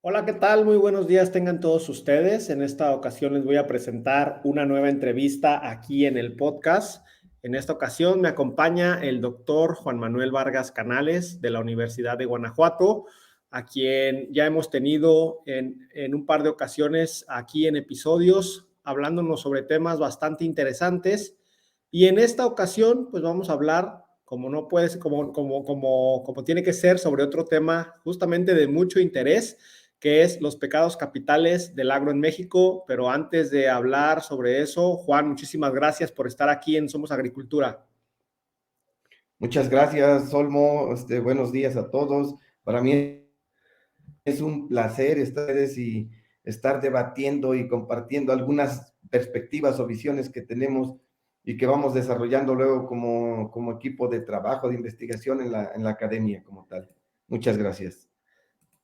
Hola, ¿qué tal? Muy buenos días tengan todos ustedes. En esta ocasión les voy a presentar una nueva entrevista aquí en el podcast. En esta ocasión me acompaña el doctor Juan Manuel Vargas Canales de la Universidad de Guanajuato, a quien ya hemos tenido en un par de ocasiones aquí en episodios, hablándonos sobre temas bastante interesantes. Y en esta ocasión, pues vamos a hablar, como no puede ser, como tiene que ser, sobre otro tema justamente de mucho interés, que es los pecados capitales del agro en México. Pero antes de hablar sobre eso, Juan, muchísimas gracias por estar aquí en Somos Agricultura. Muchas gracias, Olmo. Buenos días a todos. Para mí es un placer estar debatiendo y compartiendo algunas perspectivas o visiones que tenemos y que vamos desarrollando luego como equipo de trabajo, de investigación en la academia como tal. Muchas gracias.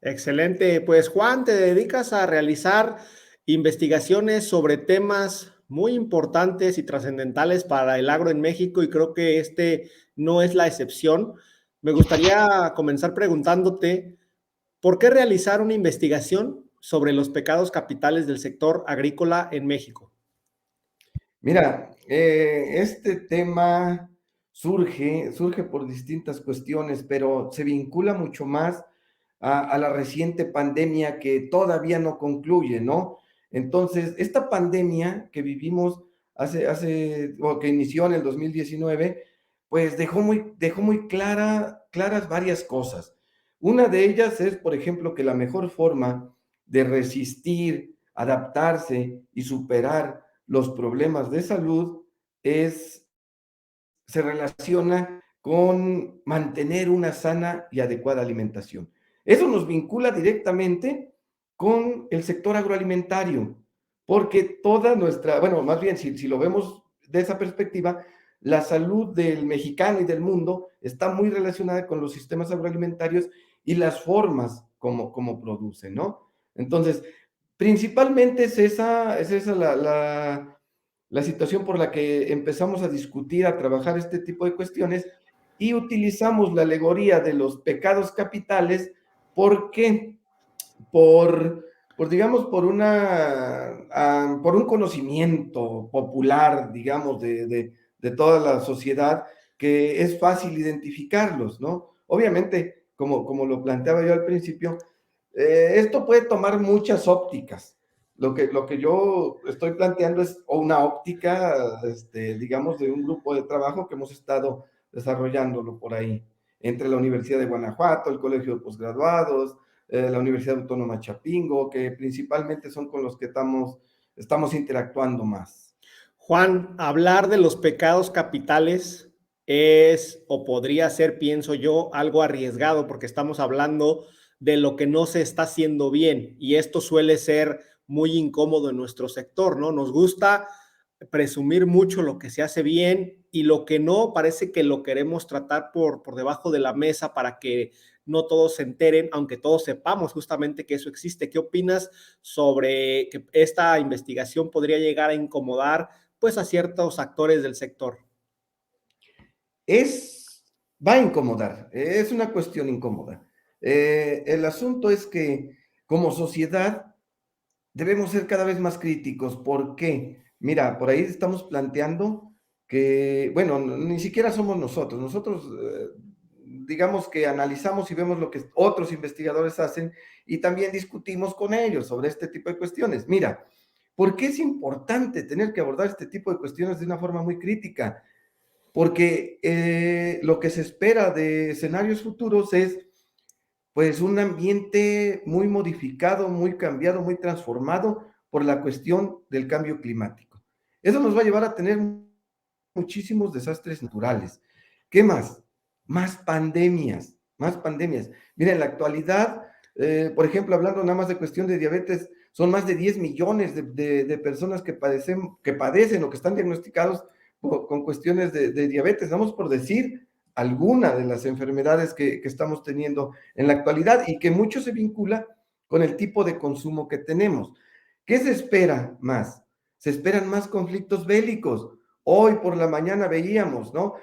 Excelente. Pues Juan, te dedicas a realizar investigaciones sobre temas muy importantes y trascendentales para el agro en México, y creo que este no es la excepción. Me gustaría comenzar preguntándote, ¿por qué realizar una investigación sobre los pecados capitales del sector agrícola en México? Mira, este tema surge por distintas cuestiones, pero se vincula mucho más a la reciente pandemia que todavía no concluye, ¿no? Entonces, esta pandemia que vivimos o que inició en el 2019, pues dejó muy claras varias cosas. Una de ellas es, por ejemplo, que la mejor forma de resistir, adaptarse y superar los problemas de salud se relaciona con mantener una sana y adecuada alimentación. Eso nos vincula directamente con el sector agroalimentario, porque toda nuestra, bueno, más bien si lo vemos de esa perspectiva, la salud del mexicano y del mundo está muy relacionada con los sistemas agroalimentarios y las formas como producen, ¿no? Entonces, principalmente es esa la situación por la que empezamos a discutir, a trabajar este tipo de cuestiones y utilizamos la alegoría de los pecados capitales. ¿Por qué? Digamos, por un conocimiento popular, digamos, de toda la sociedad, que es fácil identificarlos, ¿no? Obviamente, como lo planteaba yo al principio, esto puede tomar muchas ópticas. Lo que yo estoy planteando es una óptica, digamos, de un grupo de trabajo que hemos estado desarrollándolo por ahí, entre la Universidad de Guanajuato, el Colegio de Postgraduados, la Universidad Autónoma Chapingo, que principalmente son con los que estamos interactuando más. Juan, hablar de los pecados capitales es o podría ser, pienso yo, algo arriesgado, porque estamos hablando de lo que no se está haciendo bien, y esto suele ser muy incómodo en nuestro sector, ¿no? Nos gusta presumir mucho lo que se hace bien, y lo que no parece que lo queremos tratar por debajo de la mesa para que no todos se enteren, aunque todos sepamos justamente que eso existe. ¿Qué opinas sobre que esta investigación podría llegar a incomodar pues a ciertos actores del sector? es, Va a incomodar, es una cuestión incómoda. El asunto es que como sociedad debemos ser cada vez más críticos. ¿Por qué? Mira, por ahí estamos planteando que, bueno, ni siquiera somos nosotros, digamos que analizamos y vemos lo que otros investigadores hacen y también discutimos con ellos sobre este tipo de cuestiones. Mira, ¿por qué es importante tener que abordar este tipo de cuestiones de una forma muy crítica? Porque lo que se espera de escenarios futuros es pues un ambiente muy modificado, muy cambiado, muy transformado por la cuestión del cambio climático. Eso nos va a llevar a tener muchísimos desastres naturales. ¿Qué más? Más pandemias, más pandemias. Mira, en la actualidad, por ejemplo, hablando nada más de cuestión de diabetes, son más de 10 millones de personas que padecen o que están diagnosticados con cuestiones de diabetes. Vamos por decir alguna de las enfermedades que estamos teniendo en la actualidad y que mucho se vincula con el tipo de consumo que tenemos. ¿Qué se espera más? Se esperan más conflictos bélicos. Hoy por la mañana veíamos, ¿no?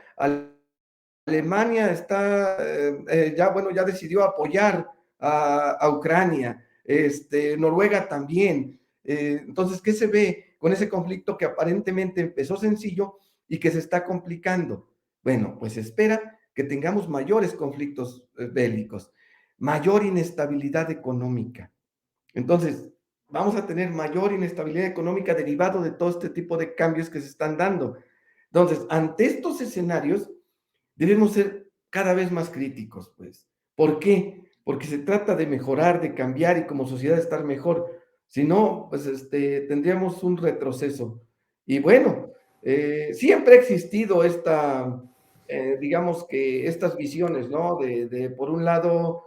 Alemania está, ya decidió apoyar a Ucrania. Noruega también. Entonces, ¿qué se ve con ese conflicto que aparentemente empezó sencillo y que se está complicando? Bueno, pues espera que tengamos mayores conflictos bélicos, mayor inestabilidad económica. Entonces, vamos a tener mayor inestabilidad económica derivado de todo este tipo de cambios que se están dando. Entonces, ante estos escenarios, debemos ser cada vez más críticos, pues. ¿Por qué? Porque se trata de mejorar, de cambiar y como sociedad estar mejor. Si no, pues tendríamos un retroceso. Y bueno, siempre ha existido digamos que estas visiones, ¿no? Por un lado,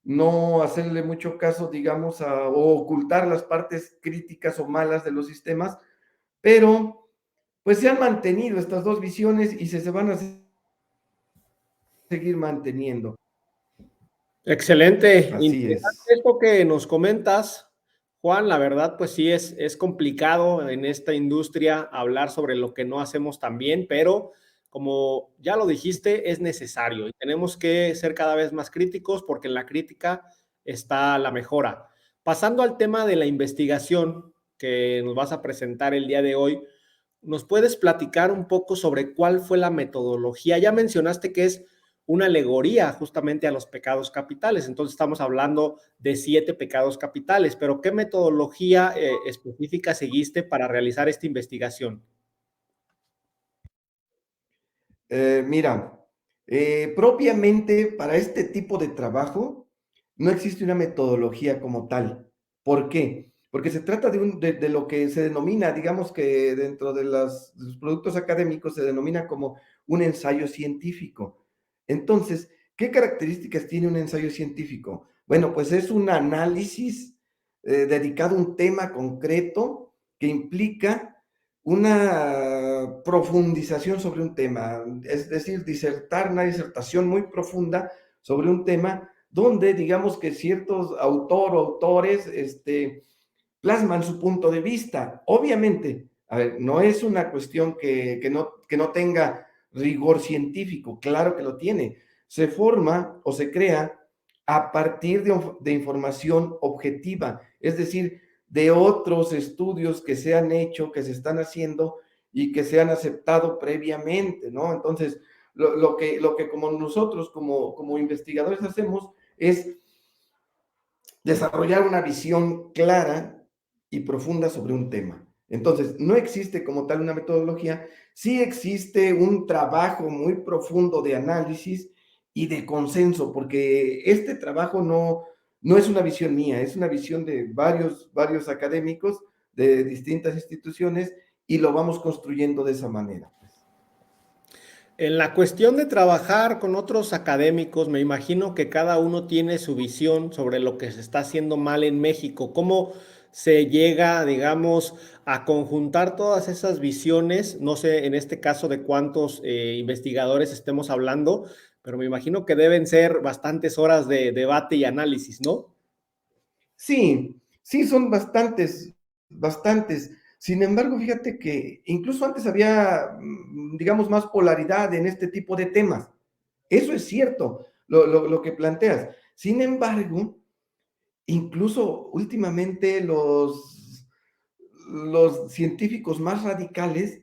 no hacerle mucho caso, digamos, o ocultar las partes críticas o malas de los sistemas, pero pues se han mantenido estas dos visiones y se van a seguir manteniendo. Excelente, Así interesante es. esto que nos comentas, Juan. La verdad, pues sí, es complicado en esta industria hablar sobre lo que no hacemos tan bien, pero como ya lo dijiste, es necesario y tenemos que ser cada vez más críticos porque en la crítica está la mejora. Pasando al tema de la investigación que nos vas a presentar el día de hoy, ¿nos puedes platicar un poco sobre cuál fue la metodología? Ya mencionaste que es una alegoría justamente a los pecados capitales. Entonces estamos hablando de 7 pecados capitales, pero ¿qué metodología específica seguiste para realizar esta investigación? Mira, propiamente para este tipo de trabajo no existe una metodología como tal. ¿Por qué? Porque se trata de lo que se denomina, digamos que dentro de los productos académicos se denomina como un ensayo científico. Entonces, ¿qué características tiene un ensayo científico? Bueno, pues es un análisis dedicado a un tema concreto que implica una profundización sobre un tema, es decir, disertar una disertación muy profunda sobre un tema donde digamos que ciertos autores plasman su punto de vista. Obviamente, a ver, no es una cuestión que no tenga rigor científico, claro que lo tiene. Se forma o se crea a partir de información objetiva, es decir, de otros estudios que se han hecho, que se están haciendo y que se han aceptado previamente, ¿no? Entonces, lo que como nosotros, como investigadores hacemos es desarrollar una visión clara y profunda sobre un tema. Entonces, no existe como tal una metodología, sí existe un trabajo muy profundo de análisis y de consenso, porque este trabajo no es una visión mía, es una visión de varios académicos de distintas instituciones y lo vamos construyendo de esa manera. En la cuestión de trabajar con otros académicos, me imagino que cada uno tiene su visión sobre lo que se está haciendo mal en México. ¿Cómo se llega, digamos, a conjuntar todas esas visiones? No sé en este caso de cuántos investigadores estemos hablando, pero me imagino que deben ser bastantes horas de debate y análisis, ¿no? Sí, sí, son bastantes. Sin embargo, fíjate que incluso antes había, digamos, más polaridad en este tipo de temas. Eso es cierto, lo que planteas. Sin embargo, incluso últimamente los científicos más radicales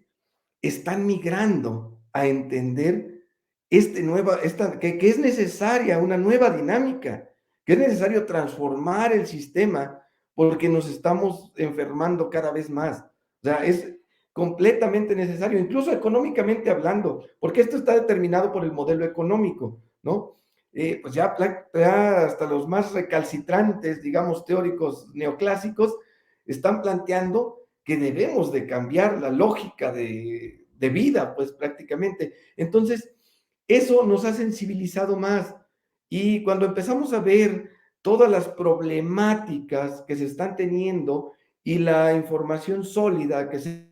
están migrando a entender que es necesaria una nueva dinámica, que es necesario transformar el sistema porque nos estamos enfermando cada vez más. O sea, es completamente necesario, incluso económicamente hablando, porque esto está determinado por el modelo económico, ¿no? Pues ya hasta los más recalcitrantes, digamos, teóricos neoclásicos, están planteando que debemos de cambiar la lógica de vida, pues prácticamente. Entonces, eso nos ha sensibilizado más. Y cuando empezamos a ver todas las problemáticas que se están teniendo y la información sólida que se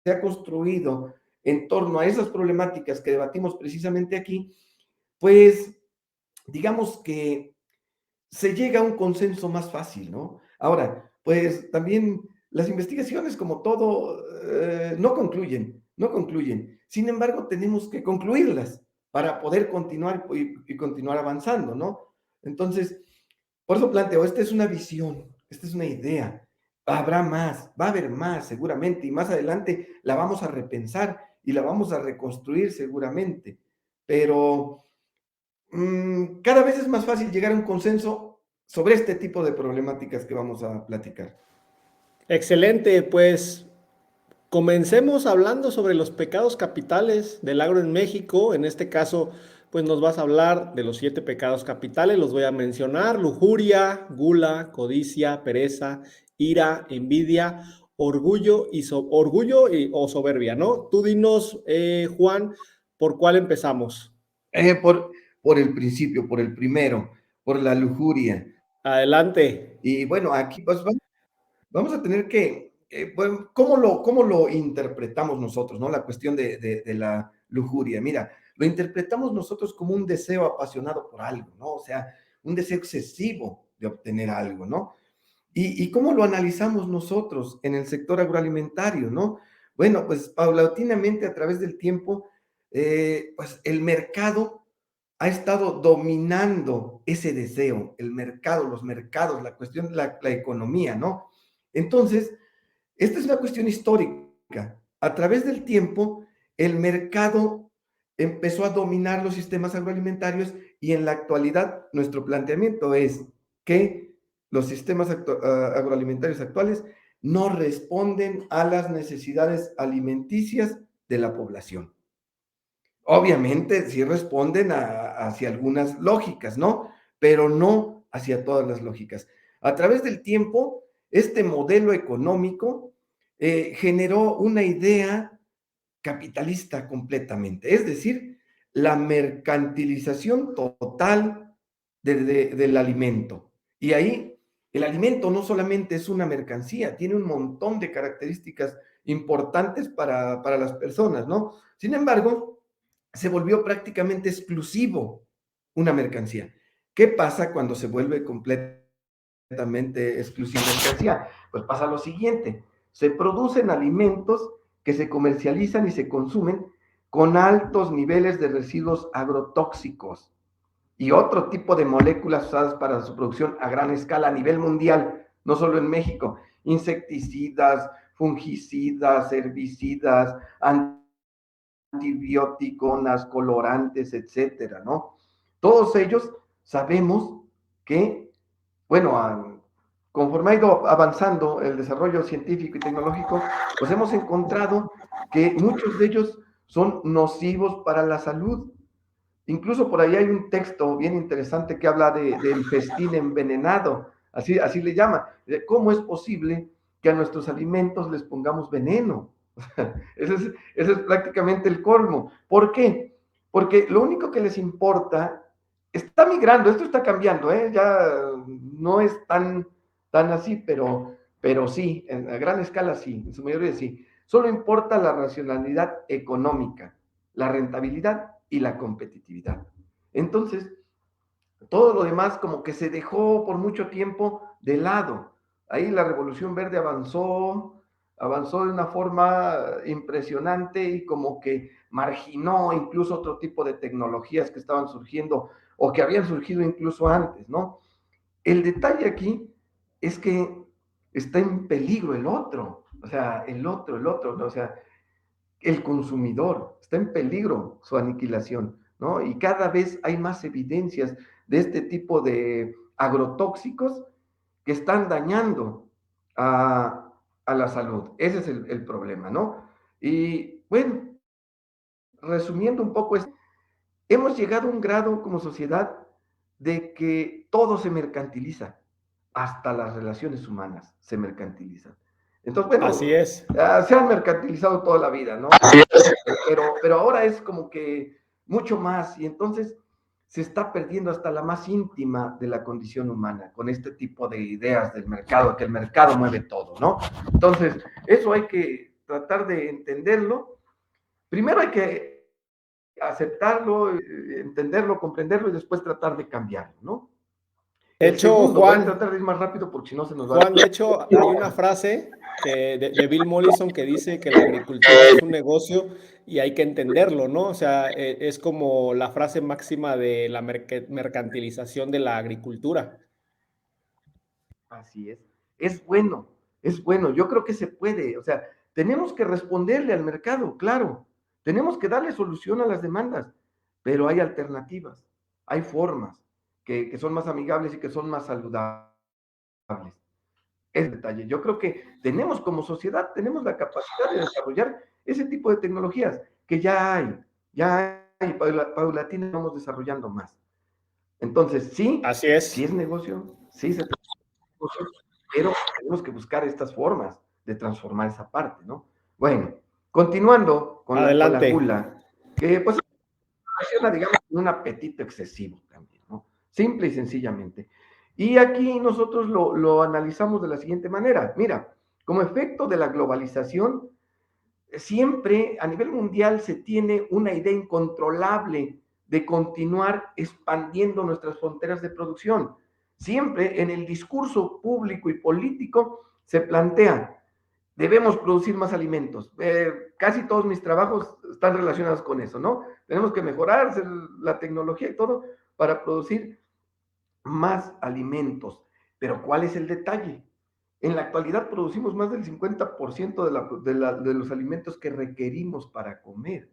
ha construido en torno a esas problemáticas que debatimos precisamente aquí, pues digamos que se llega a un consenso más fácil, ¿no? Ahora, pues también las investigaciones, como todo, no concluyen. Sin embargo, tenemos que concluirlas para poder continuar y continuar avanzando, ¿no? Entonces, Por eso planteo, esta es una visión, esta es una idea. Habrá más, va a haber más seguramente, y más adelante la vamos a repensar y la vamos a reconstruir seguramente. Pero cada vez es más fácil llegar a un consenso sobre este tipo de problemáticas que vamos a platicar. Excelente, pues comencemos hablando sobre los pecados capitales del agro en México. En este caso, pues nos vas a hablar de los 7 pecados capitales. Los voy a mencionar: lujuria, gula, codicia, pereza, ira, envidia, o soberbia, ¿no? Tú dinos, Juan, ¿por cuál empezamos? Eh, por, por el principio, por el primero, por la lujuria. Adelante. Y bueno, aquí pues vamos a tener que, bueno, ¿cómo lo interpretamos nosotros, no? La cuestión de la lujuria. Mira, lo interpretamos nosotros como un deseo apasionado por algo, ¿no? O sea, un deseo excesivo de obtener algo, ¿no? ¿Y cómo lo analizamos nosotros en el sector agroalimentario, no? Bueno, pues paulatinamente a través del tiempo, pues el mercado ha estado dominando ese deseo, el mercado, los mercados, la cuestión, la economía, ¿no? Entonces, esta es una cuestión histórica. A través del tiempo, el mercado empezó a dominar los sistemas agroalimentarios y en la actualidad nuestro planteamiento es que los sistemas agroalimentarios actuales no responden a las necesidades alimenticias de la población. Obviamente sí responden hacia algunas lógicas, ¿no? Pero no hacia todas las lógicas. A través del tiempo, este modelo económico generó una idea capitalista completamente, es decir, la mercantilización total del alimento. Y ahí el alimento no solamente es una mercancía, tiene un montón de características importantes para las personas, ¿no? Sin embargo, se volvió prácticamente exclusivo una mercancía. ¿Qué pasa cuando se vuelve completamente exclusiva mercancía? Pues pasa lo siguiente, se producen alimentos que se comercializan y se consumen con altos niveles de residuos agrotóxicos y otro tipo de moléculas usadas para su producción a gran escala a nivel mundial, no solo en México, insecticidas, fungicidas, herbicidas, antibióticos, colorantes, etcétera, ¿no? Todos ellos sabemos que, bueno, conforme ha ido avanzando el desarrollo científico y tecnológico, pues hemos encontrado que muchos de ellos son nocivos para la salud. Incluso por ahí hay un texto bien interesante que habla del festín envenenado, así le llama. ¿Cómo es posible que a nuestros alimentos les pongamos veneno? Ese es prácticamente el colmo. ¿Por qué? Porque lo único que les importa está migrando, esto está cambiando, ¿eh? Ya no es tan así, pero sí, a gran escala sí, en su mayoría sí. Solo importa la racionalidad económica, la rentabilidad y la competitividad. Entonces, todo lo demás como que se dejó por mucho tiempo de lado. Ahí la Revolución Verde avanzó de una forma impresionante y como que marginó incluso otro tipo de tecnologías que estaban surgiendo o que habían surgido incluso antes, ¿no? El detalle aquí es que está en peligro el otro, o sea, el otro, o sea, el consumidor, está en peligro su aniquilación, ¿no? Y cada vez hay más evidencias de este tipo de agrotóxicos que están dañando a la salud. Ese es el problema, ¿no? Y bueno, resumiendo un poco, hemos llegado a un grado como sociedad de que todo se mercantiliza, hasta las relaciones humanas se mercantilizan. Entonces, Así bueno, es. se han mercantilizado toda la vida, ¿no? Pero ahora es como que mucho más y entonces se está perdiendo hasta la más íntima de la condición humana con este tipo de ideas del mercado, que el mercado mueve todo, ¿no? Entonces, eso hay que tratar de entenderlo. Primero hay que aceptarlo, entenderlo, comprenderlo y después tratar de cambiarlo, ¿no? De El hecho, segundo, voy a Juan, tratar de ir más rápido porque si no se nos va a... Juan, de hecho, hay una frase de Bill Mollison que dice que la agricultura es un negocio y hay que entenderlo, ¿no? O sea, es como la frase máxima de la mercantilización de la agricultura. Así es. Es bueno, es bueno. Yo creo que se puede. O sea, tenemos que responderle al mercado, claro. Tenemos que darle solución a las demandas, pero hay alternativas, hay formas que son más amigables y que son más saludables. Es el detalle. Yo creo que tenemos como sociedad, tenemos la capacidad de desarrollar ese tipo de tecnologías que ya hay, paulatina vamos desarrollando más. Entonces, sí, Así sí es. es negocio, sí se negocio, pero tenemos que buscar estas formas de transformar esa parte, ¿no? Bueno, continuando con la Adelante. gula, que pues ocasiona, digamos, un apetito excesivo también, ¿no? Simple y sencillamente. Y aquí nosotros lo analizamos de la siguiente manera. Mira, como efecto de la globalización, siempre a nivel mundial se tiene una idea incontrolable de continuar expandiendo nuestras fronteras de producción. Siempre en el discurso público y político se plantea, debemos producir más alimentos. Casi todos mis trabajos están relacionados con eso, ¿no? Tenemos que mejorar la tecnología y todo para producir más alimentos. Pero ¿cuál es el detalle? En la actualidad producimos más del 50% de los alimentos que requerimos para comer.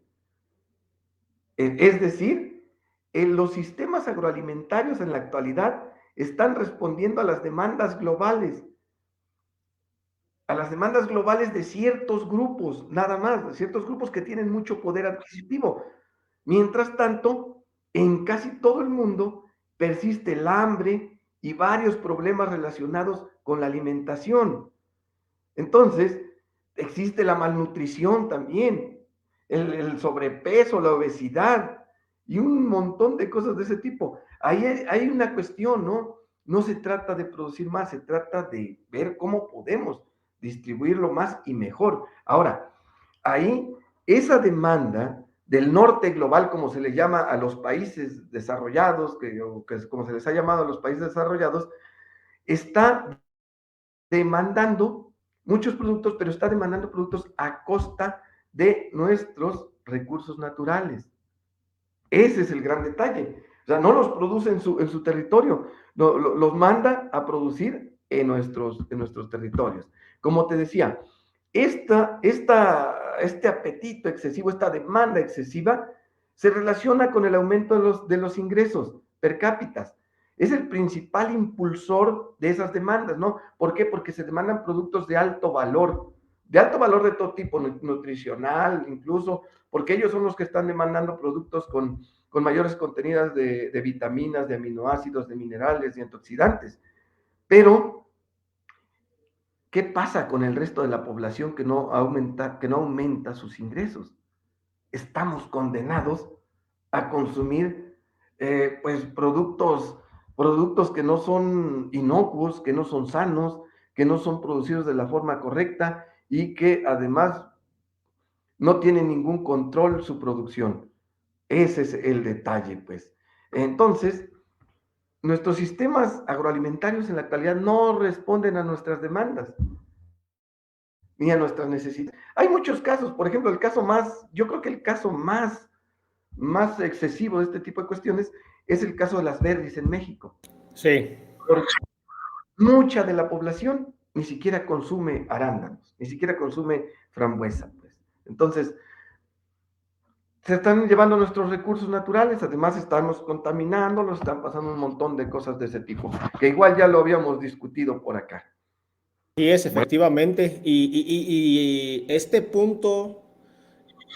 Es decir, los sistemas agroalimentarios en la actualidad están respondiendo a las demandas globales de ciertos grupos, nada más, de ciertos grupos que tienen mucho poder adquisitivo. Mientras tanto, en casi todo el mundo persiste el hambre y varios problemas relacionados con la alimentación. Entonces, existe la malnutrición también, el sobrepeso, la obesidad y un montón de cosas de ese tipo. Ahí hay una cuestión, ¿no? No se trata de producir más, se trata de ver cómo podemos distribuirlo más y mejor. Ahora, ahí esa demanda del norte global, como se le llama a los países desarrollados, como se les ha llamado a los países desarrollados, está demandando muchos productos, pero está demandando productos a costa de nuestros recursos naturales. Ese es el gran detalle. O sea, no los produce en su territorio, los manda a producir en nuestros territorios. Como te decía, este apetito excesivo, esta demanda excesiva, se relaciona con el aumento de los ingresos per cápita. Es el principal impulsor de esas demandas, ¿no? ¿Por qué? Porque se demandan productos de alto valor de todo tipo, nutricional, incluso, porque ellos son los que están demandando productos con mayores contenidos de vitaminas, de aminoácidos, de minerales, de antioxidantes. Pero ¿qué pasa con el resto de la población que no aumenta sus ingresos? Estamos condenados a consumir pues productos que no son inocuos, que no son sanos, que no son producidos de la forma correcta y que además no tienen ningún control su producción. Ese es el detalle, pues. Entonces, nuestros sistemas agroalimentarios en la actualidad no responden a nuestras demandas ni a nuestras necesidades. Hay muchos casos, por ejemplo, yo creo que el caso más excesivo de este tipo de cuestiones es el caso de las berries en México. Sí. Porque mucha de la población ni siquiera consume arándanos, ni siquiera consume frambuesa, pues. Entonces, se están llevando nuestros recursos naturales, además estamos contaminándolos, están pasando un montón de cosas de ese tipo, que igual ya lo habíamos discutido por acá. Sí es, Bueno, efectivamente. Y este punto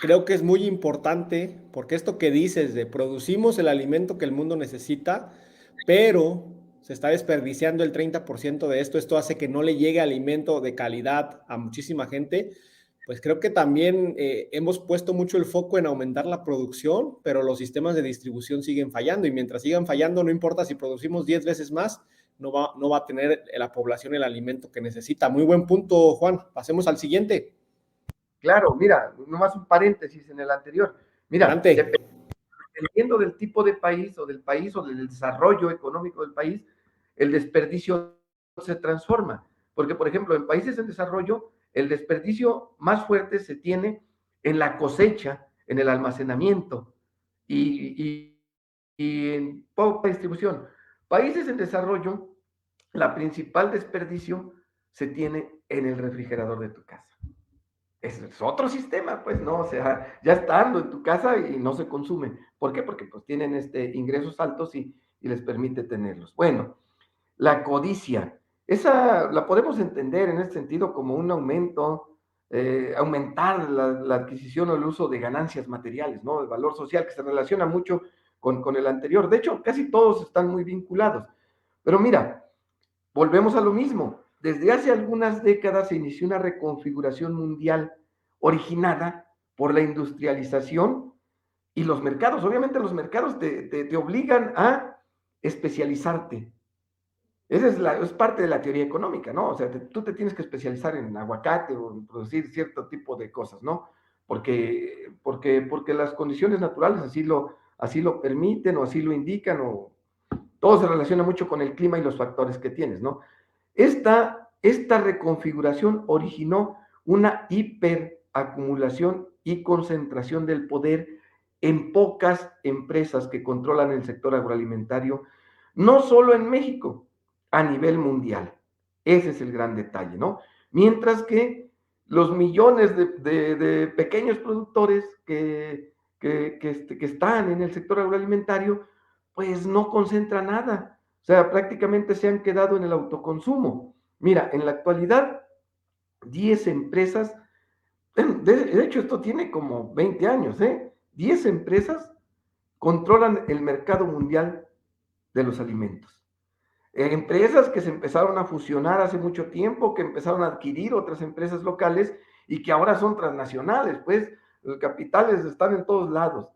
creo que es muy importante porque esto que dices de producimos el alimento que el mundo necesita, pero se está desperdiciando el 30% de esto, esto hace que no le llegue alimento de calidad a muchísima gente, pues creo que también hemos puesto mucho el foco en aumentar la producción, pero los sistemas de distribución siguen fallando y mientras sigan fallando, no importa si producimos 10 veces más, no va a tener la población el alimento que necesita. Muy buen punto, Juan. Pasemos al siguiente. claro, mira, nomás un paréntesis en el anterior. Mira, Adelante. dependiendo del tipo de país o del desarrollo económico del país, el desperdicio se transforma. Porque, por ejemplo, en países en desarrollo, el desperdicio más fuerte se tiene en la cosecha, en el almacenamiento y en poca distribución. Países en desarrollo la principal desperdicio se tiene en el refrigerador de tu casa. Es otro sistema, pues, ¿no? O sea, ya estando en tu casa y no se consume. ¿Por qué? Porque pues tienen ingresos altos y les permite tenerlos. Bueno, la codicia, esa la podemos entender en este sentido como un aumento, aumentar la adquisición o el uso de ganancias materiales, ¿no? El valor social que se relaciona mucho con el anterior. De hecho, casi todos están muy vinculados. Pero mira, volvemos a lo mismo. Desde hace algunas décadas se inició una reconfiguración mundial originada por la industrialización y los mercados. Obviamente los mercados te obligan a especializarte. Esa es parte de la teoría económica, ¿no? O sea, tú te tienes que especializar en aguacate o en producir cierto tipo de cosas, ¿no? Porque las condiciones naturales así lo permiten o así lo indican, o todo se relaciona mucho con el clima y los factores que tienes, ¿no? Esta reconfiguración originó una hiperacumulación y concentración del poder en pocas empresas que controlan el sector agroalimentario, no solo en México, a nivel mundial. Ese es el gran detalle, ¿no? Mientras que los millones de pequeños productores que están en el sector agroalimentario, pues no concentran nada. O sea, prácticamente se han quedado en el autoconsumo. Mira, en la actualidad, 10 empresas, de hecho esto tiene como 20 años, 10 empresas controlan el mercado mundial de los alimentos. Empresas que se empezaron a fusionar hace mucho tiempo, que empezaron a adquirir otras empresas locales y que ahora son transnacionales, pues los capitales están en todos lados.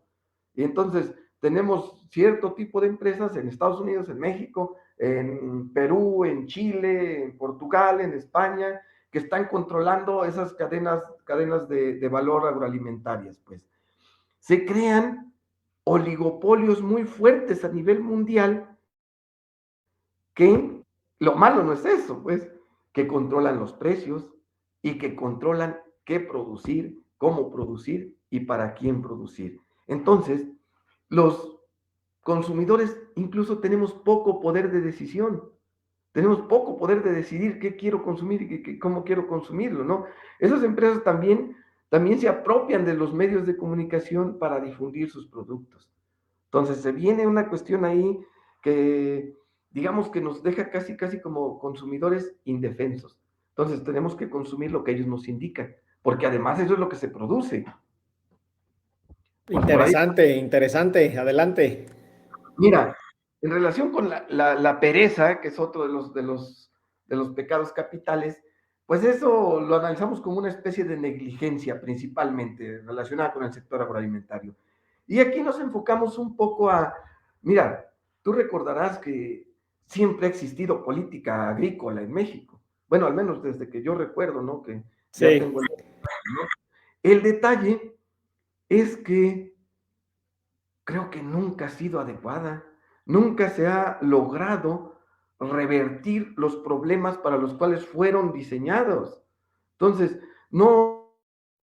Y entonces tenemos cierto tipo de empresas en Estados Unidos, en México, en Perú, en Chile, en Portugal, en España, que están controlando esas cadenas de valor agroalimentarias, pues. Se crean oligopolios muy fuertes a nivel mundial que lo malo no es eso, pues, que controlan los precios y que controlan qué producir, cómo producir y para quién producir. Entonces, los consumidores incluso tenemos poco poder de decisión, tenemos poco poder de decidir qué quiero consumir y cómo quiero consumirlo, ¿no? Esas empresas también se apropian de los medios de comunicación para difundir sus productos. Entonces, se viene una cuestión ahí que, digamos, que nos deja casi como consumidores indefensos. Entonces, tenemos que consumir lo que ellos nos indican, porque además eso es lo que se produce. Por ahí. Interesante, interesante. Adelante. Mira, en relación con la pereza, que es otro de los pecados capitales, pues eso lo analizamos como una especie de negligencia principalmente relacionada con el sector agroalimentario. Y aquí nos enfocamos un poco mira, tú recordarás que siempre ha existido política agrícola en México. Bueno, al menos desde que yo recuerdo, ¿no? Que ya Sí. tengo ¿no? El detalle es que creo que nunca ha sido adecuada, nunca se ha logrado revertir los problemas para los cuales fueron diseñados. Entonces, no,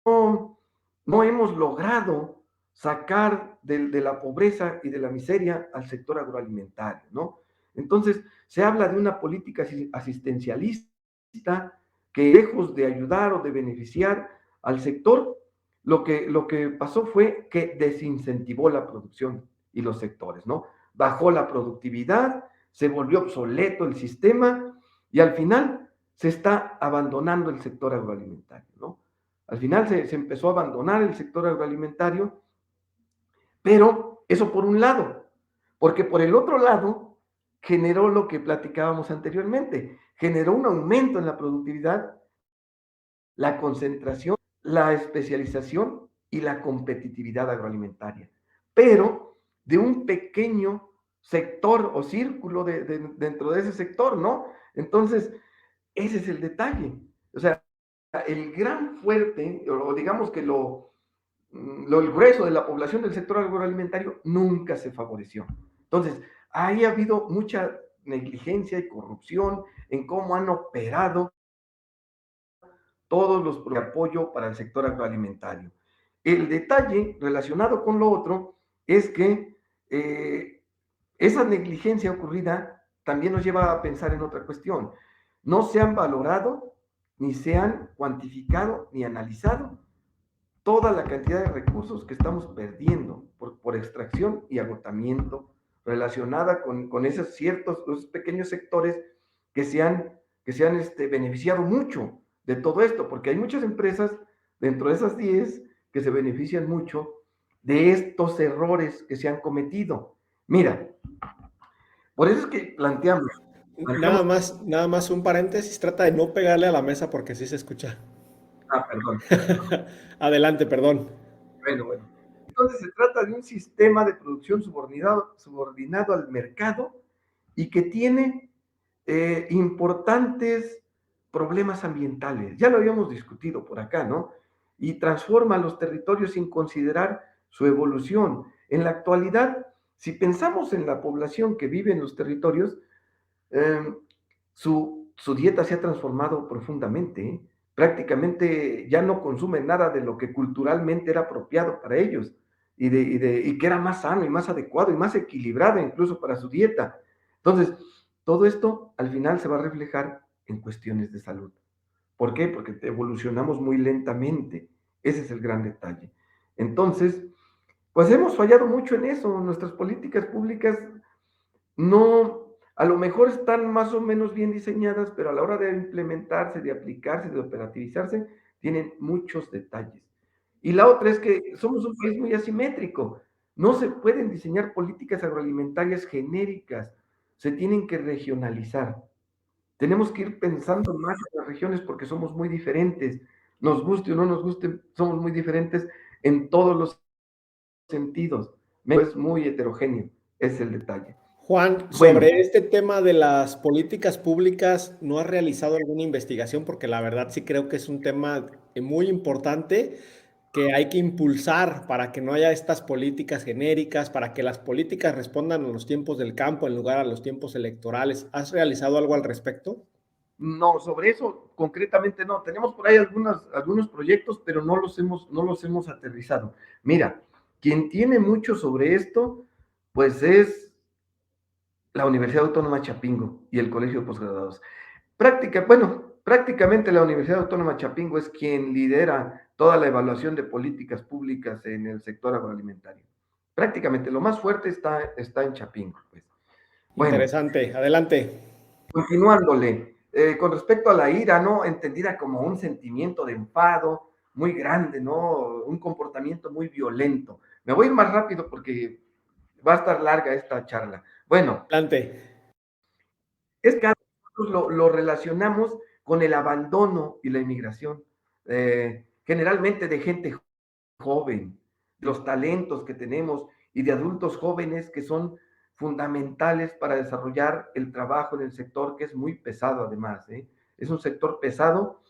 no hemos logrado sacar de la pobreza y de la miseria al sector agroalimentario, ¿no? Entonces, se habla de una política asistencialista que lejos de ayudar o de beneficiar al sector, lo que pasó fue que desincentivó la producción y los sectores, ¿no? Bajó la productividad, se volvió obsoleto el sistema y al final se está abandonando el sector agroalimentario, ¿no? Al final se empezó a abandonar el sector agroalimentario, pero eso por un lado, porque por el otro lado generó lo que platicábamos anteriormente, generó un aumento en la productividad, la concentración, la especialización y la competitividad agroalimentaria, pero de un pequeño sector o círculo dentro de ese sector, ¿no? Entonces, ese es el detalle. O sea, el gran fuerte, o digamos que el grueso de la población del sector agroalimentario nunca se favoreció. Entonces, ahí ha habido mucha negligencia y corrupción en cómo han operado todos los de apoyo para el sector agroalimentario. El detalle relacionado con lo otro es que esa negligencia ocurrida también nos lleva a pensar en otra cuestión. No se han valorado, ni se han cuantificado, ni analizado toda la cantidad de recursos que estamos perdiendo por extracción y agotamiento relacionada con esos esos pequeños sectores que se han beneficiado mucho de todo esto, porque hay muchas empresas dentro de esas 10 que se benefician mucho de estos errores que se han cometido. Mira, por eso es que planteamos, Nada más un paréntesis, trata de no pegarle a la mesa porque sí se escucha. perdón. Adelante, perdón. Bueno. Entonces se trata de un sistema de producción subordinado al mercado y que tiene importantes problemas ambientales. Ya lo habíamos discutido por acá, ¿no? Y transforma los territorios sin considerar su evolución. En la actualidad, si pensamos en la población que vive en los territorios, eh, su dieta se ha transformado profundamente, ¿eh? Prácticamente ya no consumen nada de lo que culturalmente era apropiado para ellos y que era más sano y más adecuado y más equilibrado incluso para su dieta. Entonces, todo esto al final se va a reflejar en cuestiones de salud. ¿Por qué? Porque evolucionamos muy lentamente. Ese es el gran detalle. Entonces, pues hemos fallado mucho en eso. Nuestras políticas públicas no, a lo mejor están más o menos bien diseñadas, pero a la hora de implementarse, de aplicarse, de operativizarse, tienen muchos detalles. Y la otra es que somos un país muy asimétrico. No se pueden diseñar políticas agroalimentarias genéricas, se tienen que regionalizar. Tenemos que ir pensando más en las regiones porque somos muy diferentes. Nos guste o no nos guste, somos muy diferentes en todos los sentidos. Es muy heterogéneo, es el detalle. Juan, Bueno, sobre este tema de las políticas públicas, ¿no has realizado alguna investigación? Porque la verdad sí creo que es un tema muy importante que hay que impulsar para que no haya estas políticas genéricas, para que las políticas respondan a los tiempos del campo en lugar a los tiempos electorales. ¿Has realizado algo al respecto? no, sobre eso concretamente no. Tenemos por ahí algunos proyectos, pero no los hemos aterrizado. Mira, quien tiene mucho sobre esto, pues es la Universidad Autónoma Chapingo y el Colegio de Posgraduados. Prácticamente la Universidad Autónoma Chapingo es quien lidera toda la evaluación de políticas públicas en el sector agroalimentario. Prácticamente lo más fuerte está en Chapingo, pues. Bueno, Interesante, adelante. continuándole, con respecto a la ira, ¿no? Entendida como un sentimiento de enfado muy grande, ¿no? Un comportamiento muy violento. Me voy a ir más rápido porque va a estar larga esta charla. Bueno, Adelante. es que nosotros lo relacionamos con el abandono y la inmigración, generalmente de gente joven, los talentos que tenemos y de adultos jóvenes que son fundamentales para desarrollar el trabajo en el sector, que es muy pesado además, ¿eh? Es un sector pesado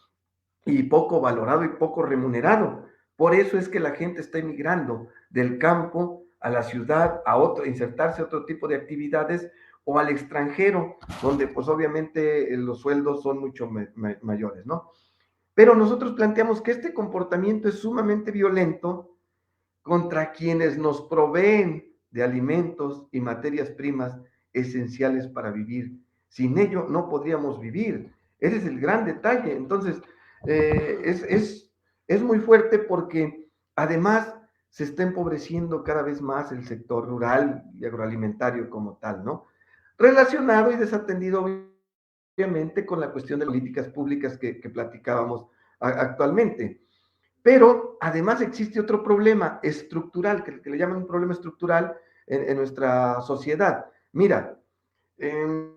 y poco valorado y poco remunerado. Por eso es que la gente está emigrando del campo a la ciudad, insertarse a otro tipo de actividades o al extranjero, donde pues obviamente los sueldos son mucho mayores, ¿no? Pero nosotros planteamos que este comportamiento es sumamente violento contra quienes nos proveen de alimentos y materias primas esenciales para vivir. Sin ello no podríamos vivir. Ese es el gran detalle. Entonces, es muy fuerte porque además se está empobreciendo cada vez más el sector rural y agroalimentario como tal, ¿no? Relacionado y desatendido obviamente con la cuestión de políticas públicas que platicábamos actualmente. Pero además existe otro problema estructural, que le llaman un problema estructural en nuestra sociedad. Mira, eh,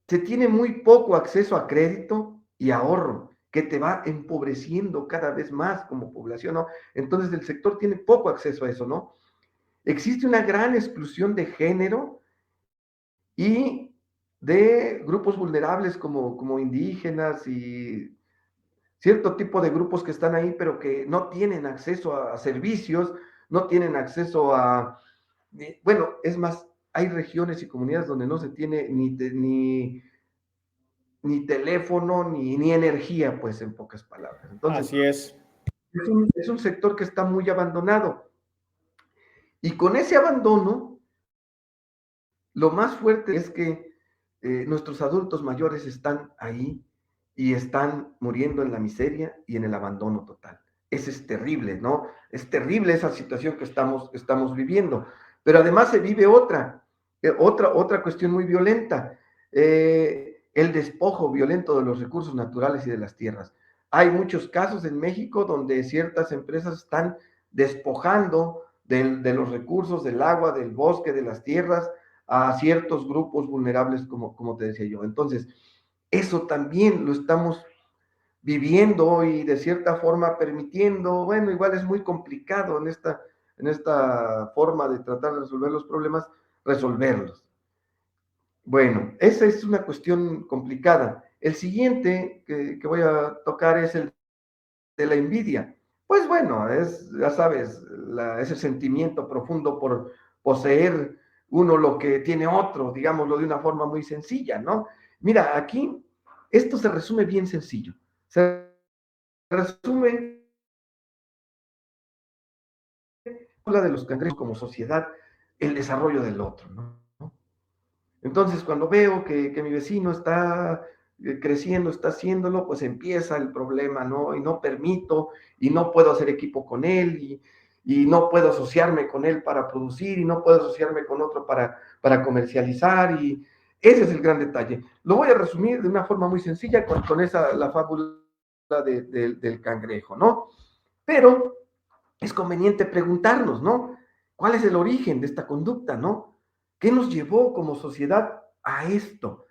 se tiene muy poco acceso a crédito y ahorro, que te va empobreciendo cada vez más como población, ¿no? Entonces el sector tiene poco acceso a eso, ¿no? Existe una gran exclusión de género y de grupos vulnerables como indígenas y cierto tipo de grupos que están ahí, pero que no tienen acceso a servicios, no tienen acceso bueno, es más, hay regiones y comunidades donde no se tiene ni teléfono ni energía, pues en pocas palabras. Entonces, Así es. es un sector que está muy abandonado. Y con ese abandono, lo más fuerte es que nuestros adultos mayores están ahí y están muriendo en la miseria y en el abandono total. Eso es terrible, ¿no? Es terrible esa situación que estamos viviendo. Pero además se vive otra cuestión muy violenta, el despojo violento de los recursos naturales y de las tierras. Hay muchos casos en México donde ciertas empresas están despojando de los recursos, del agua, del bosque, de las tierras, a ciertos grupos vulnerables, como te decía yo. Entonces, eso también lo estamos viviendo y de cierta forma permitiendo. Bueno, igual es muy complicado en esta forma de tratar de resolver los problemas, resolverlos. Bueno, esa es una cuestión complicada. El siguiente que voy a tocar es el de la envidia. Pues bueno, ya sabes, ese sentimiento profundo por poseer uno lo que tiene otro, digámoslo de una forma muy sencilla, ¿no? Mira, aquí esto se resume bien sencillo. Se resume la de los cangrejos como sociedad, el desarrollo del otro, ¿no? Entonces, cuando veo que mi vecino está creciendo, está haciéndolo, pues empieza el problema, ¿no? Y no permito, y no puedo hacer equipo con él, y no puedo asociarme con él para producir, y no puedo asociarme con otro para comercializar, y ese es el gran detalle. Lo voy a resumir de una forma muy sencilla con la fábula del cangrejo, ¿no? Pero es conveniente preguntarnos, ¿no? ¿Cuál es el origen de esta conducta, ¿no? ¿Qué nos llevó como sociedad a esto?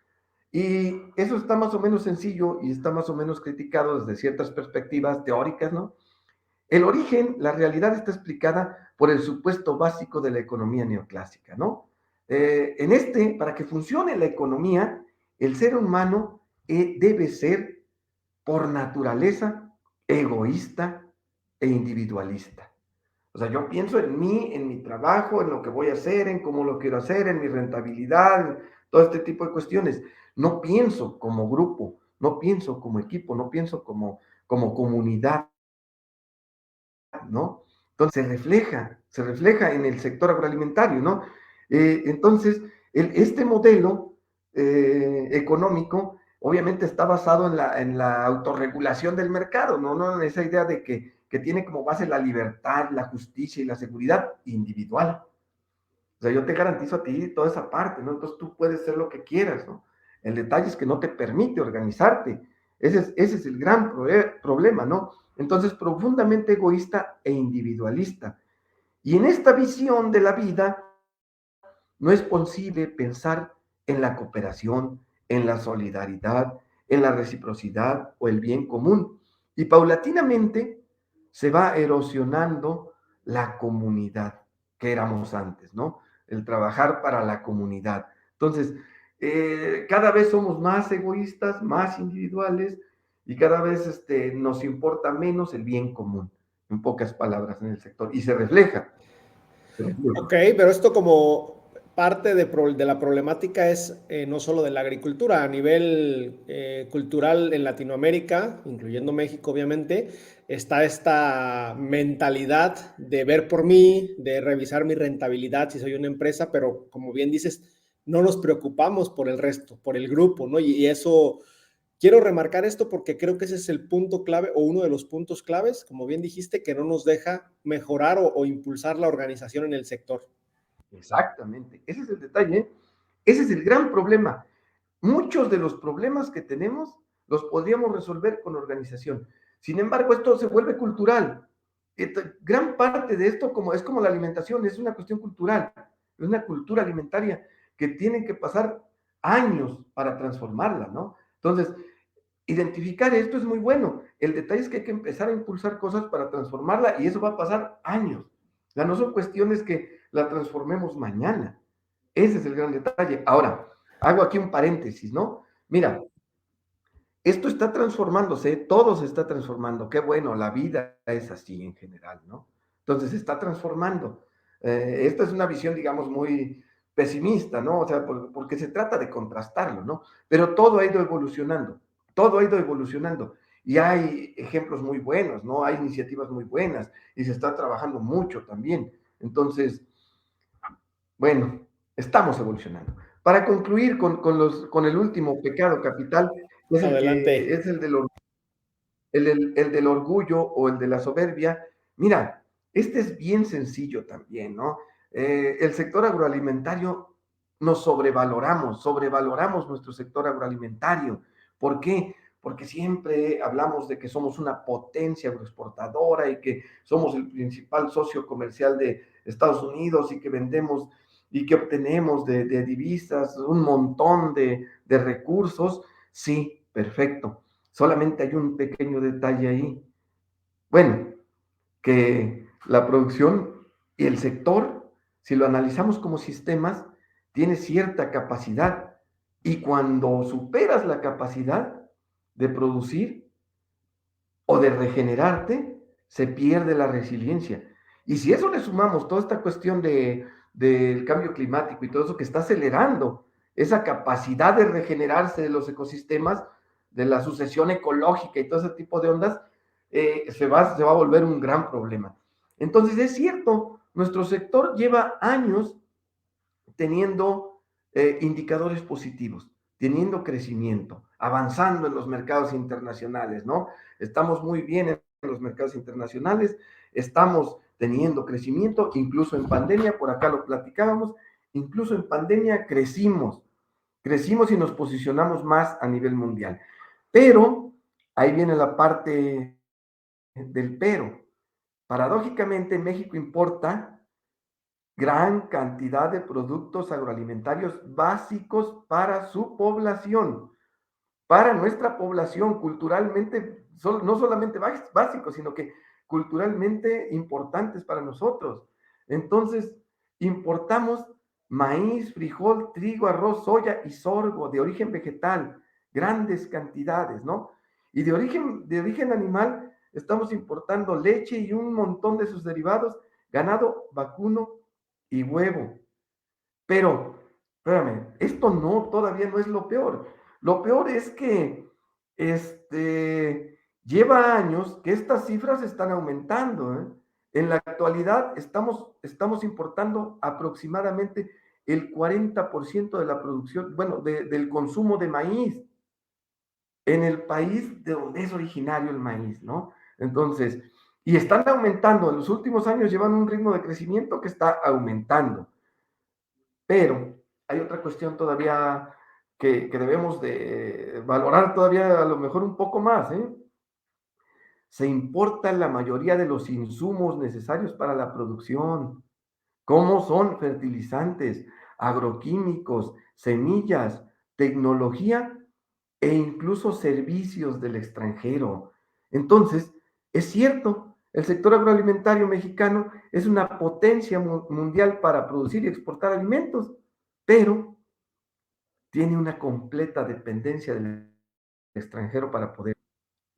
Y eso está más o menos sencillo y está más o menos criticado desde ciertas perspectivas teóricas, ¿no? El origen, la realidad está explicada por el supuesto básico de la economía neoclásica, ¿no? Para que funcione la economía, el ser humano debe ser, por naturaleza, egoísta e individualista. O sea, yo pienso en mí, en mi trabajo, en lo que voy a hacer, en cómo lo quiero hacer, en mi rentabilidad, en todo este tipo de cuestiones. No pienso como grupo, no pienso como equipo, no pienso como comunidad, ¿no? Entonces se refleja en el sector agroalimentario, ¿no? Entonces, este modelo económico obviamente está basado en la autorregulación del mercado, ¿no? No en esa idea de que tiene como base la libertad, la justicia y la seguridad individual. O sea, yo te garantizo a ti toda esa parte, ¿no? Entonces tú puedes hacer lo que quieras, ¿no? El detalle es que no te permite organizarte. Ese es el gran problema, ¿no? Entonces, profundamente egoísta e individualista. Y en esta visión de la vida, no es posible pensar en la cooperación, en la solidaridad, en la reciprocidad o el bien común. Y paulatinamente se va erosionando la comunidad que éramos antes, ¿no? El trabajar para la comunidad. Entonces, cada vez somos más egoístas, más individuales y cada vez nos importa menos el bien común, en pocas palabras, en el sector. Y se refleja. Ok, pero esto como parte de la problemática es no solo de la agricultura, a nivel cultural en Latinoamérica, incluyendo México obviamente, está esta mentalidad de ver por mí, de revisar mi rentabilidad si soy una empresa, pero como bien dices, no nos preocupamos por el resto, por el grupo, ¿no? Y eso, quiero remarcar esto porque creo que ese es el punto clave o uno de los puntos claves, como bien dijiste, que no nos deja mejorar o impulsar la organización en el sector. Exactamente, ese es el detalle, ese es el gran problema. Muchos de los problemas que tenemos los podríamos resolver con organización. Sin embargo, esto se vuelve cultural. Gran parte de esto es como la alimentación, es una cuestión cultural, es una cultura alimentaria que tienen que pasar años para transformarla, ¿no? Entonces, identificar esto es muy bueno. El detalle es que hay que empezar a impulsar cosas para transformarla y eso va a pasar años. O sea, no son cuestiones que la transformemos mañana. Ese es el gran detalle. Ahora, hago aquí un paréntesis, ¿no? Mira, esto está transformándose, todo se está transformando. Qué bueno, la vida es así en general, ¿no? Entonces se está transformando. Esta es una visión, digamos, muy pesimista, ¿no? O sea, porque se trata de contrastarlo, ¿no? Pero todo ha ido evolucionando, todo ha ido evolucionando. Y hay ejemplos muy buenos, ¿no? Hay iniciativas muy buenas y se está trabajando mucho también. Entonces, bueno. estamos evolucionando. Para concluir con el último pecado capital, que es el que Adelante. es el del orgullo o el de la soberbia. Mira, este es bien sencillo también, ¿no? El sector agroalimentario nos sobrevaloramos nuestro sector agroalimentario. ¿Por qué? Porque siempre hablamos de que somos una potencia agroexportadora y que somos el principal socio comercial de Estados Unidos y que vendemos y que obtenemos de divisas un montón de recursos. Sí, perfecto. Solamente hay un pequeño detalle ahí. Bueno, que la producción y el sector, si lo analizamos como sistemas, tiene cierta capacidad. Y cuando superas la capacidad de producir o de regenerarte, se pierde la resiliencia. Y si eso le sumamos toda esta cuestión del cambio climático y todo eso que está acelerando esa capacidad de regenerarse de los ecosistemas, de la sucesión ecológica y todo ese tipo de ondas, se va a volver un gran problema. Entonces, es cierto, nuestro sector lleva años teniendo indicadores positivos, teniendo crecimiento, avanzando en los mercados internacionales, ¿no? Estamos muy bien en los mercados internacionales, estamos teniendo crecimiento, incluso en pandemia, por acá lo platicábamos, incluso en pandemia crecimos y nos posicionamos más a nivel mundial. Pero ahí viene la parte del pero. Paradójicamente, México importa gran cantidad de productos agroalimentarios básicos para su población, para nuestra población, culturalmente, no solamente básicos, sino que culturalmente importantes para nosotros. Entonces, importamos maíz, frijol, trigo, arroz, soya y sorgo de origen vegetal, grandes cantidades, ¿no? Y de origen animal, estamos importando leche y un montón de sus derivados, ganado vacuno y huevo. Pero, espérame, esto no, todavía no es lo peor. Lo peor es que lleva años que estas cifras están aumentando, ¿eh? En la actualidad estamos importando aproximadamente el 40% de la producción, bueno, del consumo de maíz en el país de donde es originario el maíz, ¿no? Entonces, y están aumentando, en los últimos años llevan un ritmo de crecimiento que está aumentando. Pero hay otra cuestión todavía que debemos de valorar todavía a lo mejor un poco más, ¿eh? Se importan la mayoría de los insumos necesarios para la producción, como son fertilizantes, agroquímicos, semillas, tecnología e incluso servicios del extranjero. Entonces, es cierto, el sector agroalimentario mexicano es una potencia mundial para producir y exportar alimentos, pero tiene una completa dependencia del extranjero para poder.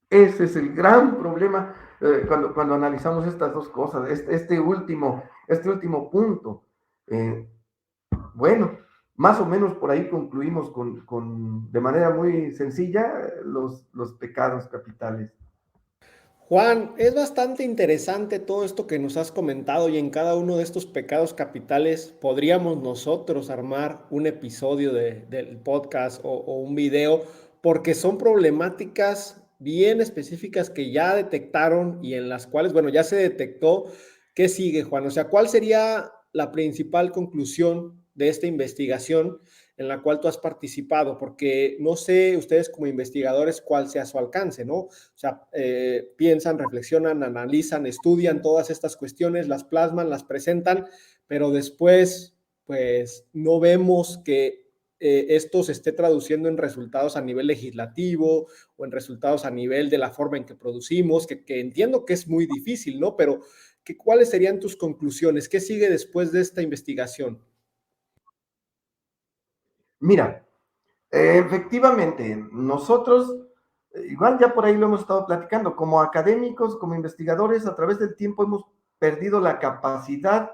Ese es el gran problema cuando analizamos estas dos cosas, este último punto. Eh, bueno, más o menos por ahí concluimos de manera muy sencilla los pecados capitales. Juan, es bastante interesante todo esto que nos has comentado y en cada uno de estos pecados capitales podríamos nosotros armar un episodio del podcast o un video porque son problemáticas bien específicas que ya detectaron y en las cuales, bueno, ya se detectó. ¿Qué sigue, Juan? O sea, ¿cuál sería la principal conclusión de esta investigación en la cual tú has participado? Porque no sé ustedes como investigadores cuál sea su alcance, ¿no? O sea, piensan, reflexionan, analizan, estudian todas estas cuestiones, las plasman, las presentan, pero después, pues, no vemos que esto se esté traduciendo en resultados a nivel legislativo o en resultados a nivel de la forma en que producimos, que entiendo que es muy difícil, ¿no? Pero, ¿cuáles serían tus conclusiones? ¿Qué sigue después de esta investigación? Mira, efectivamente, nosotros, igual ya por ahí lo hemos estado platicando, como académicos, como investigadores, a través del tiempo hemos perdido la capacidad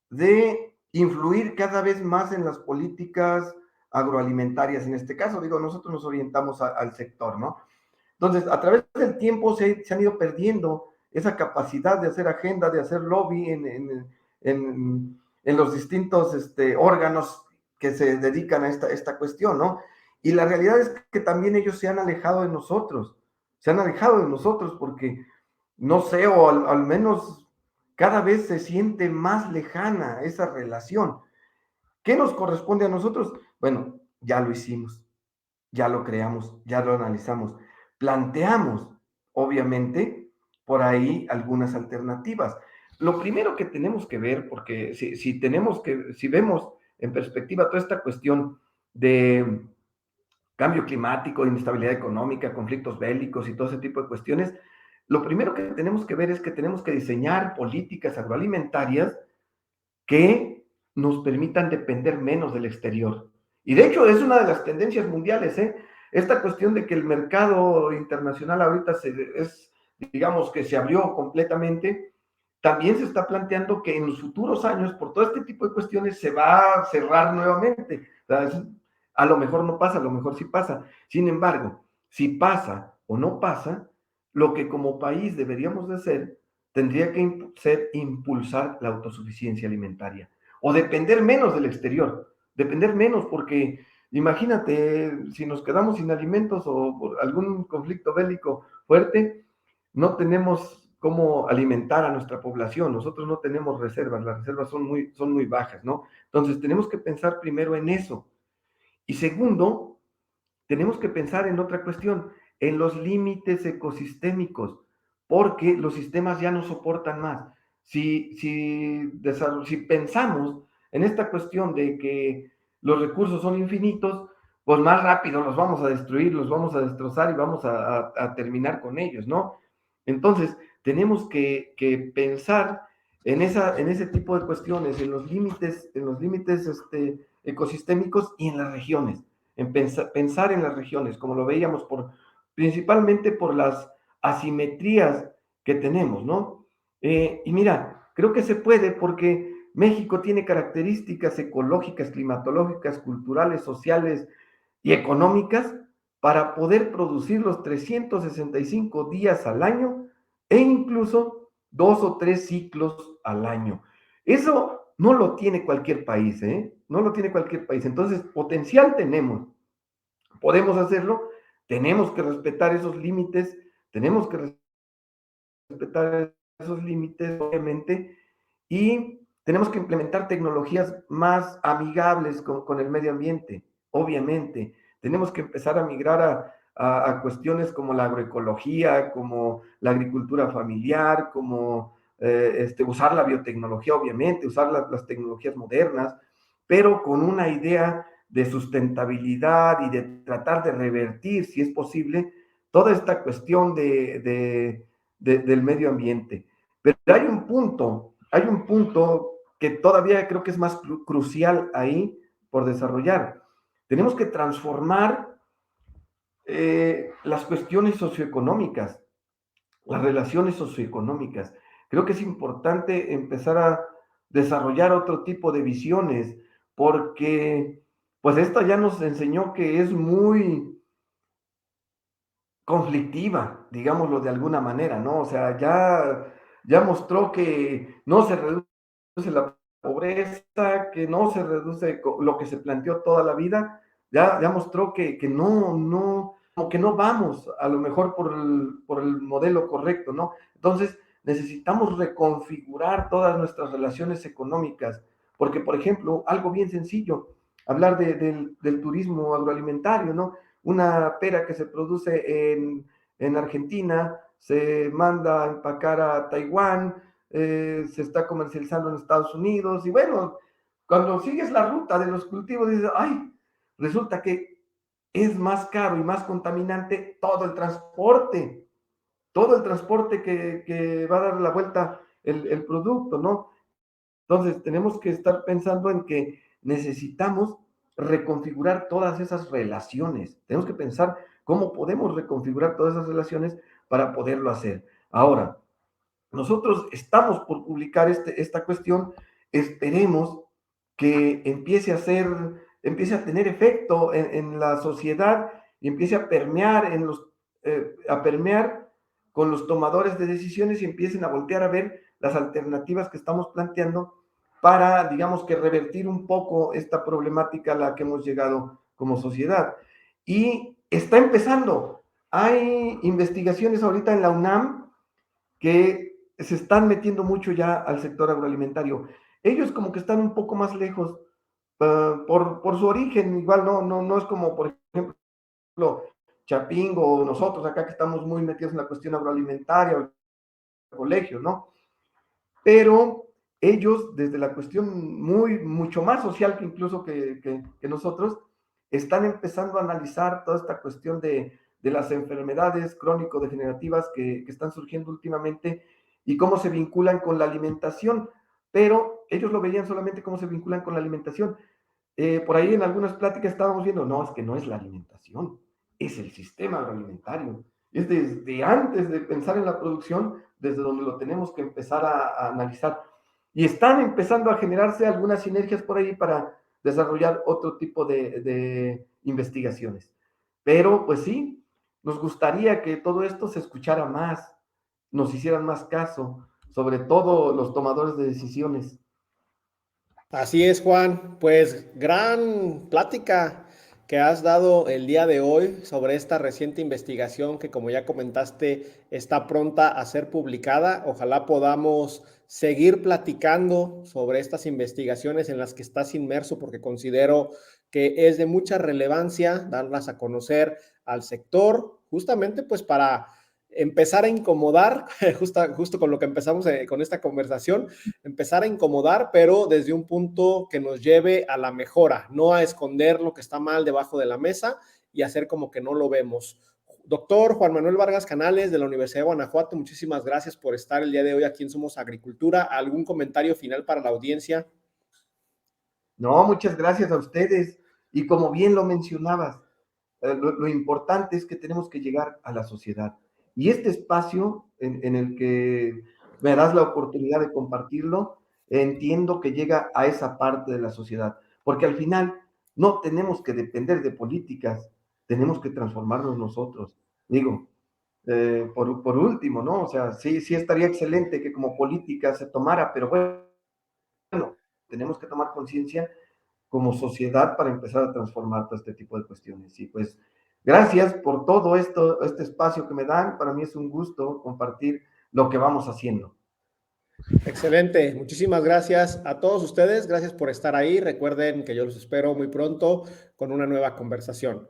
de influir cada vez más en las políticas agroalimentarias. En este caso, digo, nosotros nos orientamos al sector, ¿no? Entonces, a través del tiempo se han ido perdiendo esa capacidad de hacer agenda, de hacer lobby en los distintos órganos que se dedican a esta cuestión, ¿no? Y la realidad es que también ellos se han alejado de nosotros, porque, no sé, o al menos cada vez se siente más lejana esa relación. ¿Qué nos corresponde a nosotros? Bueno, ya lo hicimos, ya lo creamos, ya lo analizamos, planteamos, obviamente, por ahí algunas alternativas. Lo primero que tenemos que ver, porque si vemos en perspectiva toda esta cuestión de cambio climático, inestabilidad económica, conflictos bélicos y todo ese tipo de cuestiones, lo primero que tenemos que ver es que tenemos que diseñar políticas agroalimentarias que nos permitan depender menos del exterior. Y de hecho es una de las tendencias mundiales, ¿eh? Esta cuestión de que el mercado internacional ahorita digamos que se abrió completamente, también se está planteando que en los futuros años, por todo este tipo de cuestiones, se va a cerrar nuevamente. O sea, a lo mejor no pasa, a lo mejor sí pasa. Sin embargo, si pasa o no pasa, lo que como país deberíamos de hacer tendría que ser impulsar la autosuficiencia alimentaria o depender menos del exterior, depender menos porque imagínate si nos quedamos sin alimentos o por algún conflicto bélico fuerte, no tenemos cómo alimentar a nuestra población, nosotros no tenemos reservas, las reservas son muy bajas, ¿no? Entonces tenemos que pensar primero en eso. Y segundo, tenemos que pensar en otra cuestión, en los límites ecosistémicos, porque los sistemas ya no soportan más. Si pensamos en esta cuestión de que los recursos son infinitos, pues más rápido los vamos a destruir, los vamos a destrozar y vamos a terminar con ellos, ¿no? Entonces, tenemos que pensar en ese tipo de cuestiones, en los límites ecosistémicos y en las regiones en pensar en las regiones, como lo veíamos, principalmente por las asimetrías que tenemos, ¿no? Y mira, creo que se puede porque México tiene características ecológicas, climatológicas, culturales, sociales y económicas para poder producir los 365 días al año e incluso 2 o 3 ciclos al año. Eso no lo tiene cualquier país, ¿eh? No lo tiene cualquier país. Entonces, potencial tenemos, podemos hacerlo, tenemos que respetar esos límites, tenemos que respetar esos límites, obviamente, y tenemos que implementar tecnologías más amigables con el medio ambiente, obviamente. Tenemos que empezar a migrar a cuestiones como la agroecología, como la agricultura familiar, como usar la biotecnología, obviamente, usar las tecnologías modernas, pero con una idea de sustentabilidad y de tratar de revertir, si es posible, toda esta cuestión del medio ambiente. Pero hay un punto que todavía creo que es más crucial ahí por desarrollar. Tenemos que transformar las cuestiones socioeconómicas, las relaciones socioeconómicas. Creo que es importante empezar a desarrollar otro tipo de visiones, porque pues esta ya nos enseñó que es muy conflictiva, digámoslo de alguna manera, ¿no? O sea, ya mostró que no se reduce la pobreza, que no se reduce lo que se planteó toda la vida, ya mostró que como que no vamos a lo mejor por el modelo correcto, ¿no? Entonces, necesitamos reconfigurar todas nuestras relaciones económicas, porque, por ejemplo, algo bien sencillo, hablar del turismo agroalimentario, ¿no? Una pera que se produce en Argentina se manda a empacar a Taiwán, se está comercializando en Estados Unidos y bueno, cuando sigues la ruta de los cultivos dices, ay, resulta que es más caro y más contaminante todo el transporte que va a dar la vuelta el producto, ¿no? Entonces, tenemos que estar pensando en que necesitamos reconfigurar todas esas relaciones. Tenemos que pensar cómo podemos reconfigurar todas esas relaciones para poderlo hacer. Ahora, nosotros estamos por publicar esta cuestión, esperemos que empiece a tener efecto en la sociedad y empiece a permear a permear con los tomadores de decisiones y empiecen a voltear a ver las alternativas que estamos planteando para, digamos que revertir un poco esta problemática a la que hemos llegado como sociedad. Y está empezando. Hay investigaciones ahorita en la UNAM que se están metiendo mucho ya al sector agroalimentario. Ellos como que están un poco más lejos por su origen, igual no es como, por ejemplo, Chapingo o nosotros acá que estamos muy metidos en la cuestión agroalimentaria, el colegio, ¿no? Pero ellos, desde la cuestión mucho más social que incluso que nosotros, están empezando a analizar toda esta cuestión de las enfermedades crónico-degenerativas que están surgiendo últimamente y cómo se vinculan con la alimentación, pero ellos lo veían solamente cómo se vinculan con la alimentación. Por ahí en algunas pláticas estábamos viendo, no, es que no es la alimentación, es el sistema agroalimentario. Es desde antes de pensar en la producción, desde donde lo tenemos que empezar a analizar. Y están empezando a generarse algunas sinergias por ahí para desarrollar otro tipo de investigaciones. Pero pues sí, nos gustaría que todo esto se escuchara más, nos hicieran más caso, sobre todo los tomadores de decisiones. Así es, Juan. Pues gran plática que has dado el día de hoy sobre esta reciente investigación que, como ya comentaste, está pronta a ser publicada. Ojalá podamos seguir platicando sobre estas investigaciones en las que estás inmerso, porque considero que es de mucha relevancia darlas a conocer al sector, justamente pues para empezar a incomodar, justo con lo que empezamos con esta conversación, empezar a incomodar, pero desde un punto que nos lleve a la mejora, no a esconder lo que está mal debajo de la mesa y hacer como que no lo vemos. Doctor Juan Manuel Vargas Canales de la Universidad de Guanajuato, muchísimas gracias por estar el día de hoy aquí en Somos Agricultura. ¿Algún comentario final para la audiencia? No, muchas gracias a ustedes. Y como bien lo mencionabas, lo importante es que tenemos que llegar a la sociedad. Y este espacio en el que me das la oportunidad de compartirlo, entiendo que llega a esa parte de la sociedad, porque al final no tenemos que depender de políticas, tenemos que transformarnos nosotros. Digo, por último, ¿no? O sea, sí estaría excelente que como política se tomara, pero bueno, tenemos que tomar conciencia como sociedad para empezar a transformar todo este tipo de cuestiones. Y pues gracias por todo esto, este espacio que me dan. Para mí es un gusto compartir lo que vamos haciendo. Excelente, muchísimas gracias a todos ustedes, gracias por estar ahí. Recuerden que yo los espero muy pronto con una nueva conversación.